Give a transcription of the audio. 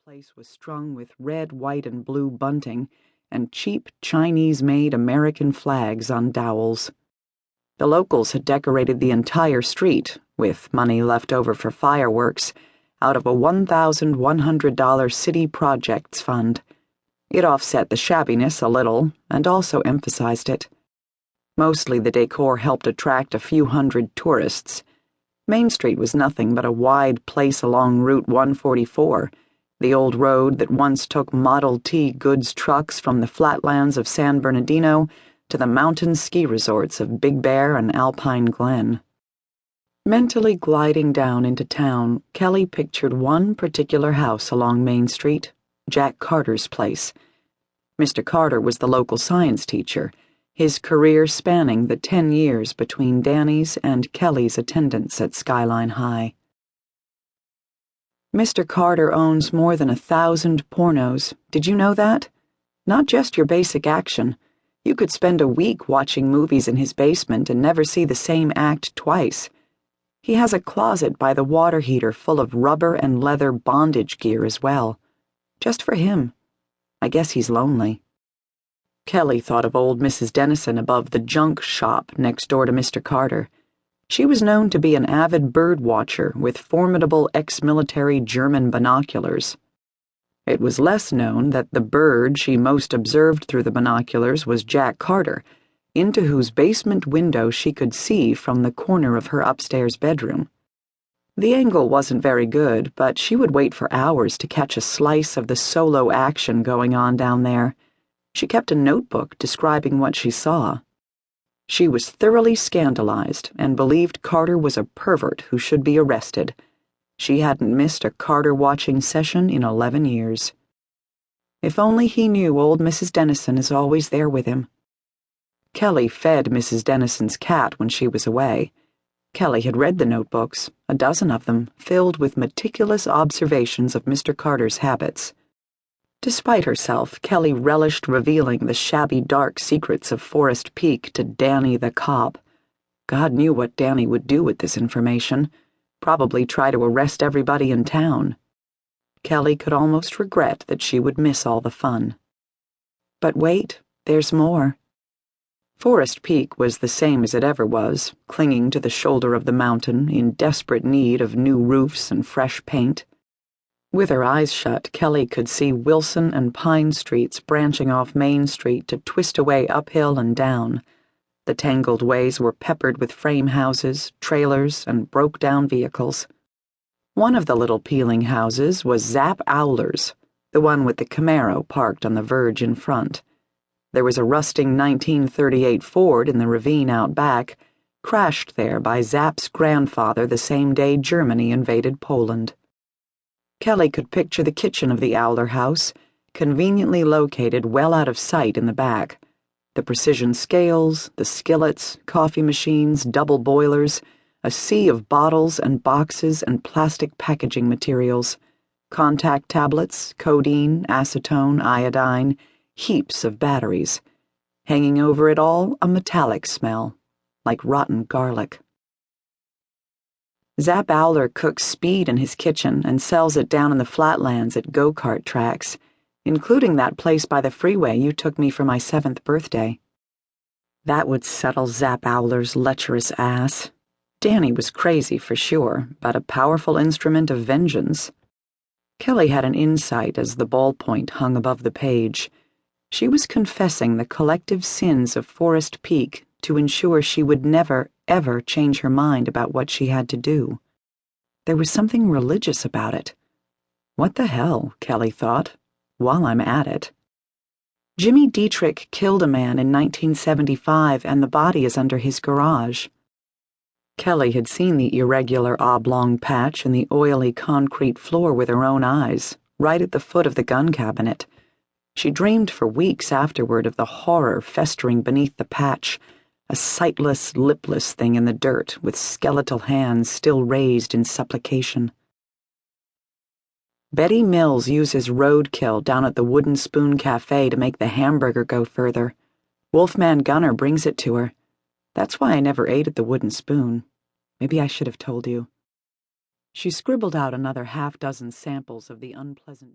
place was strung with red, white, and blue bunting and cheap Chinese-made American flags on dowels. The locals had decorated the entire street, with money left over for fireworks, out of a $1,100 city projects fund. It offset the shabbiness a little, and also emphasized it. Mostly the decor helped attract a few hundred tourists. Main Street was nothing but a wide place along Route 144, the old road that once took Model T goods trucks from the flatlands of San Bernardino to the mountain ski resorts of Big Bear and Alpine Glen. Mentally gliding down into town, Kelly pictured one particular house along Main Street, Jack Carter's place. Mr. Carter was the local science teacher, his career spanning the 10 years between Danny's and Kelly's attendance at Skyline High. Mr. Carter owns more than 1,000 pornos. Did you know that? Not just your basic action. You could spend a week watching movies in his basement and never see the same act twice. He has a closet by the water heater full of rubber and leather bondage gear as well. Just for him. I guess he's lonely. Kelly thought of old Mrs. Dennison above the junk shop next door to Mr. Carter. She was known to be an avid bird watcher with formidable ex-military German binoculars. It was less known that the bird she most observed through the binoculars was Jack Carter, into whose basement window she could see from the corner of her upstairs bedroom. The angle wasn't very good, but she would wait for hours to catch a slice of the solo action going on down there. She kept a notebook describing what she saw. She was thoroughly scandalized and believed Carter was a pervert who should be arrested. She hadn't missed a Carter-watching session in 11 years. If only he knew old Mrs. Dennison is always there with him. Kelly fed Mrs. Dennison's cat when she was away. Kelly had read the notebooks, a dozen of them, filled with meticulous observations of Mr. Carter's habits. Despite herself, Kelly relished revealing the shabby dark secrets of Forest Peak to Danny the cop. God knew what Danny would do with this information. Probably try to arrest everybody in town. Kelly could almost regret that she would miss all the fun. But wait, there's more. Forest Peak was the same as it ever was, clinging to the shoulder of the mountain in desperate need of new roofs and fresh paint. With her eyes shut, Kelly could see Wilson and Pine Streets branching off Main Street to twist away uphill and down. The tangled ways were peppered with frame houses, trailers, and broke-down vehicles. One of the little peeling houses was Zap Owler's, the one with the Camaro parked on the verge in front. There was a rusting 1938 Ford in the ravine out back, crashed there by Zap's grandfather the same day Germany invaded Poland. Kelly could picture the kitchen of the Owler house, conveniently located well out of sight in the back. The precision scales, the skillets, coffee machines, double boilers, a sea of bottles and boxes and plastic packaging materials, contact tablets, codeine, acetone, iodine, heaps of batteries. Hanging over it all, a metallic smell, like rotten garlic. Zap Owler cooks speed in his kitchen and sells it down in the flatlands at go-kart tracks, including that place by the freeway you took me for my 7th birthday. That would settle Zap Owler's lecherous ass. Danny was crazy for sure, but a powerful instrument of vengeance. Kelly had an insight as the ballpoint hung above the page. She was confessing the collective sins of Forest Peak to ensure she would never, ever change her mind about what she had to do. There was something religious about it. What the hell, Kelly thought, while I'm at it. Jimmy Dietrich killed a man in 1975 and the body is under his garage. Kelly had seen the irregular oblong patch in the oily concrete floor with her own eyes, right at the foot of the gun cabinet. She dreamed for weeks afterward of the horror festering beneath the patch, a sightless, lipless thing in the dirt with skeletal hands still raised in supplication. Betty Mills uses roadkill down at the Wooden Spoon Cafe to make the hamburger go further. Wolfman Gunner brings it to her. That's why I never ate at the Wooden Spoon. Maybe I should have told you. She scribbled out another half-dozen samples of the unpleasant